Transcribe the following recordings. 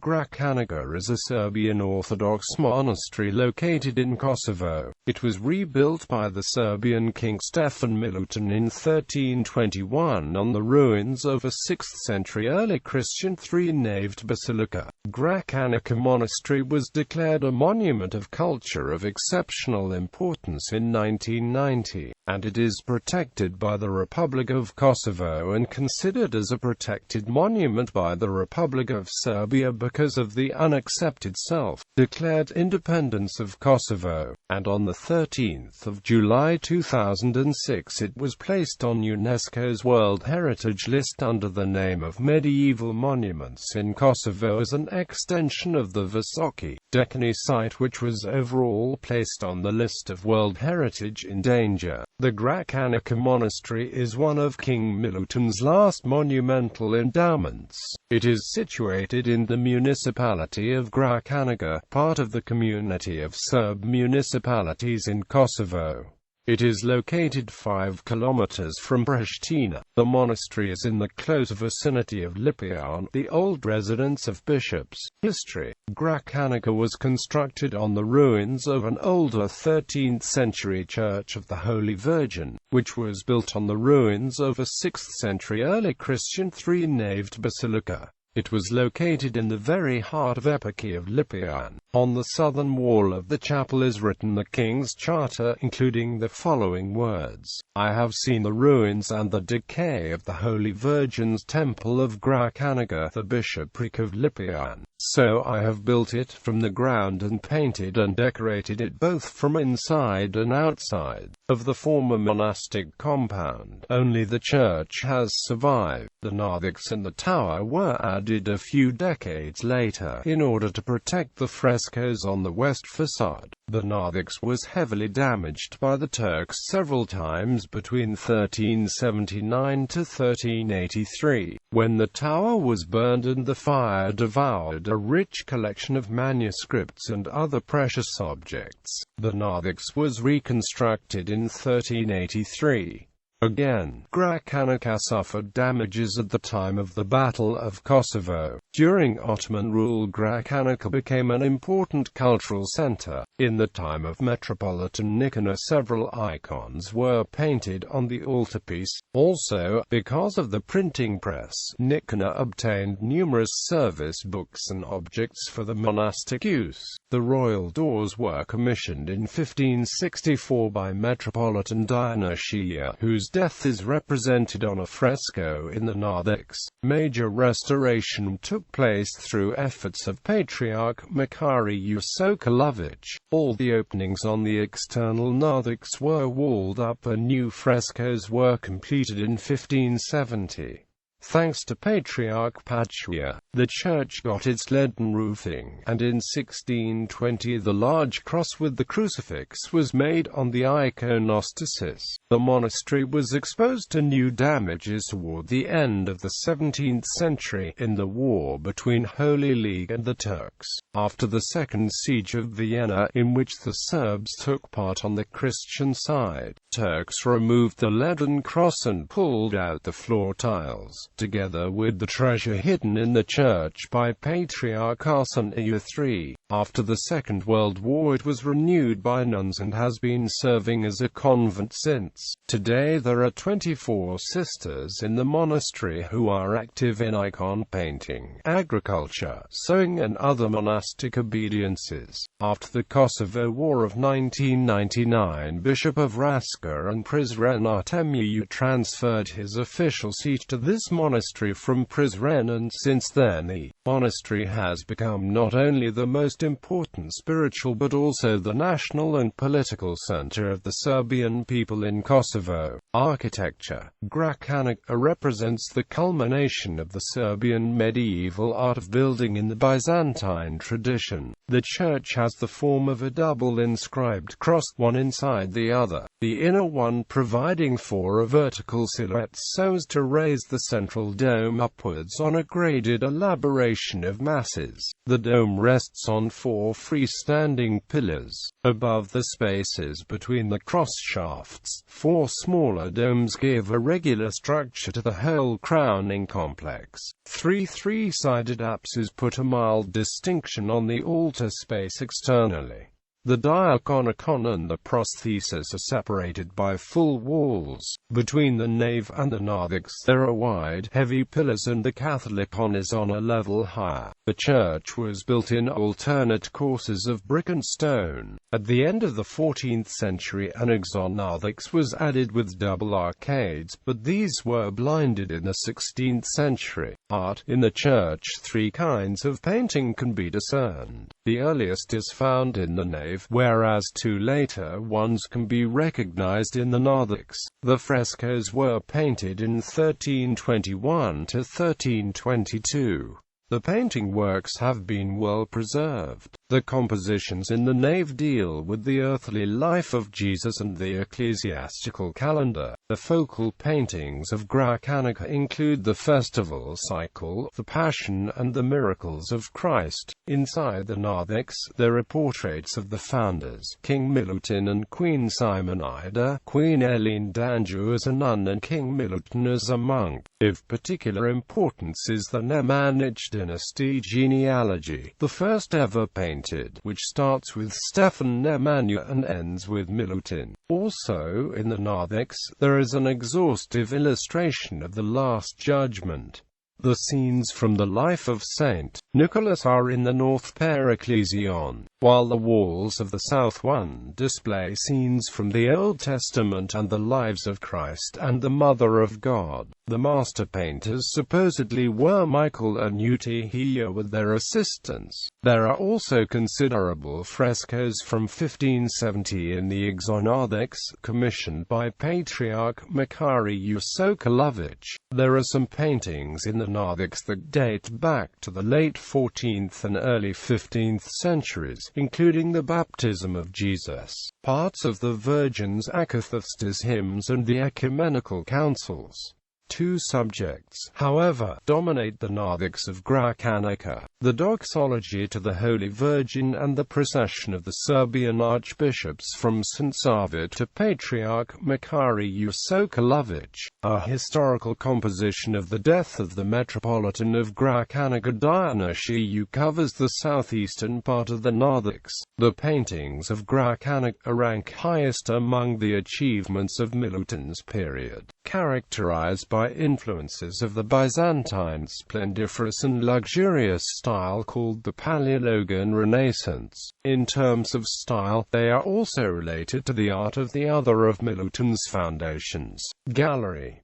Gracanica is a Serbian Orthodox monastery located in Kosovo. It was rebuilt by the Serbian king Stefan Milutin in 1321 on the ruins of a 6th-century early Christian three-naved basilica. Gracanica Monastery was declared a monument of culture of exceptional importance in 1990, and it is protected by the Republic of Kosovo and considered as a protected monument by the Republic of Serbia because of the unaccepted self-declared independence of Kosovo, and on the 13th of July 2006 it was placed on UNESCO's World Heritage List under the name of Medieval Monuments in Kosovo as an extension of the Visoki Dečani site, which was overall placed on the list of World Heritage in danger. The Gracanica Monastery is one of King Milutin's last monumental endowments. It is situated in the municipality of Gracanica, part of the community of Serb municipalities in Kosovo. It is located 5 kilometers from Pristina. The monastery is in the close vicinity of Lipijan, the old residence of bishops. History: Gracanica was constructed on the ruins of an older 13th-century Church of the Holy Virgin, which was built on the ruins of a 6th-century early Christian three-naved basilica. It was located in the very heart of Eparchy of Lipijan. On the southern wall of the chapel is written the King's Charter, including the following words: "I have seen the ruins and the decay of the Holy Virgin's Temple of Gracanica, the Bishopric of Lipijan. So I have built it from the ground and painted and decorated it both from inside and outside of the former monastic compound. Only the church has survived. The narthex and the tower were added a few decades later in order to protect the frescoes on the west facade. The narthex was heavily damaged by the Turks several times between 1379 to 1383, when the tower was burned and the fire devoured a rich collection of manuscripts and other precious objects. The narthex was reconstructed in 1383. Again, Gracanica suffered damages at the time of the Battle of Kosovo. During Ottoman rule, Gracanica became an important cultural center. In the time of Metropolitan Nicanor, several icons were painted on the altarpiece. Also, because of the printing press, Nicanor obtained numerous service books and objects for the monastic use. The royal doors were commissioned in 1564 by Metropolitan Dionysius, whose death is represented on a fresco in the narthex. Major restoration took place through efforts of Patriarch Makary Sokolovich. All the openings on the external narthex were walled up and new frescoes were completed in 1570. Thanks to Patriarch Patria, the church got its leaden roofing, and in 1620 the large cross with the crucifix was made on the iconostasis. The monastery was exposed to new damages toward the end of the 17th century, in the war between Holy League and the Turks. After the Second Siege of Vienna, in which the Serbs took part on the Christian side, Turks removed the leaden cross and pulled out the floor tiles, together with the treasure hidden in the church by Patriarch Arsene III. After the Second World War it was renewed by nuns and has been serving as a convent since. Today there are 24 sisters in the monastery who are active in icon painting, agriculture, sewing and other monastic obediences. After the Kosovo War of 1999, Bishop of Raska and Prizren Artemiu transferred his official seat to this monastery from Prizren, and since then the monastery has become not only the most important spiritual but also the national and political center of the Serbian people in Kosovo. Architecture: Gracanica represents the culmination of the Serbian medieval art of building in the Byzantine tradition. The church has the form of a double inscribed cross, one inside the other, the inner one providing for a vertical silhouette so as to raise the central dome upwards on a graded elaboration of masses. The dome rests on and 4 freestanding pillars. Above the spaces between the cross shafts, 4 smaller domes give a regular structure to the whole crowning complex. 3 three-sided apses put a mild distinction on the altar space externally. The diaconicon and the prosthesis are separated by full walls. Between the nave and the narthex there are wide, heavy pillars, and the catholicon is on a level higher. The church was built in alternate courses of brick and stone. At the end of the 14th century an exonarthex was added with double arcades, but these were blinded in the 16th century. Art. In the church 3 kinds of painting can be discerned. The earliest is found in the nave, whereas 2 later ones can be recognized in the narthex. The frescoes were painted in 1321 to 1322. The painting works have been well preserved. The compositions in the nave deal with the earthly life of Jesus and the ecclesiastical calendar. The focal paintings of Gracanica include the festival cycle, the Passion, and the miracles of Christ. Inside the narthex, there are portraits of the founders, King Milutin and Queen Simonida, Queen Eileen Danju as a nun and King Milutin as a monk. Of particular importance is the Nemanjic dynasty genealogy, the first ever painted, which starts with Stefan Nemanja and ends with Milutin. Also in the narthex, there is an exhaustive illustration of the Last Judgment. The scenes from the life of Saint Nicholas are in the north periclesion, while the walls of the south one display scenes from the Old Testament and the lives of Christ and the Mother of God. The master painters supposedly were Michael and Eutychia with their assistants. There are also considerable frescoes from 1570 in the exonarthex, commissioned by Patriarch Makary Usokolovich. There are some paintings in the narthex that date back to the late 14th and early 15th centuries, including the baptism of Jesus, parts of the Virgin's Akathostis hymns and the ecumenical councils. 2 subjects, however, dominate the narthex of Gracanica: the doxology to the Holy Virgin and the procession of the Serbian archbishops from St. Sava to Patriarch Makary Usokolovich. A historical composition of the death of the Metropolitan of Gracanica Dionysiu covers the southeastern part of the narthex. The paintings of Gracanica rank highest among the achievements of Milutin's period, characterized by influences of the Byzantine splendiferous and luxurious style called the Paleologan Renaissance. In terms of style, they are also related to the art of the other of Milutin's foundations. Gallery.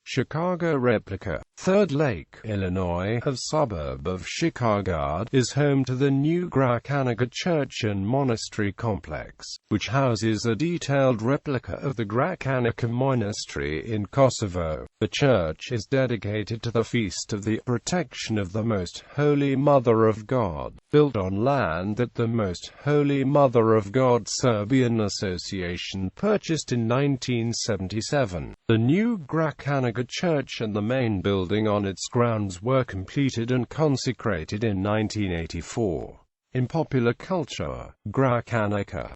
Chicago replica. Third Lake, Illinois, a suburb of Chicago, is home to the new Gracanica Church and Monastery complex, which houses a detailed replica of the Gracanica Monastery in Kosovo. The church is dedicated to the Feast of the Protection of the Most Holy Mother of God, built on land that the Most Holy Mother of God Serbian Association purchased in 1977. The new Gracanica Church and the main building on its grounds were completed and consecrated in 1984. In popular culture, Gracanica.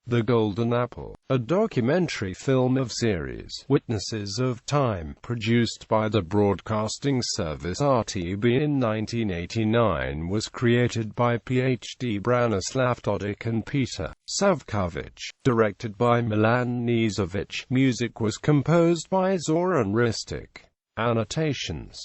The Golden Apple, a documentary film of series Witnesses of Time, produced by the broadcasting service RTB in 1989, was created by PhD Branislav Dodik and Peter Savkovic, directed by Milan Nizovic. Music was composed by Zoran Ristic. Annotations.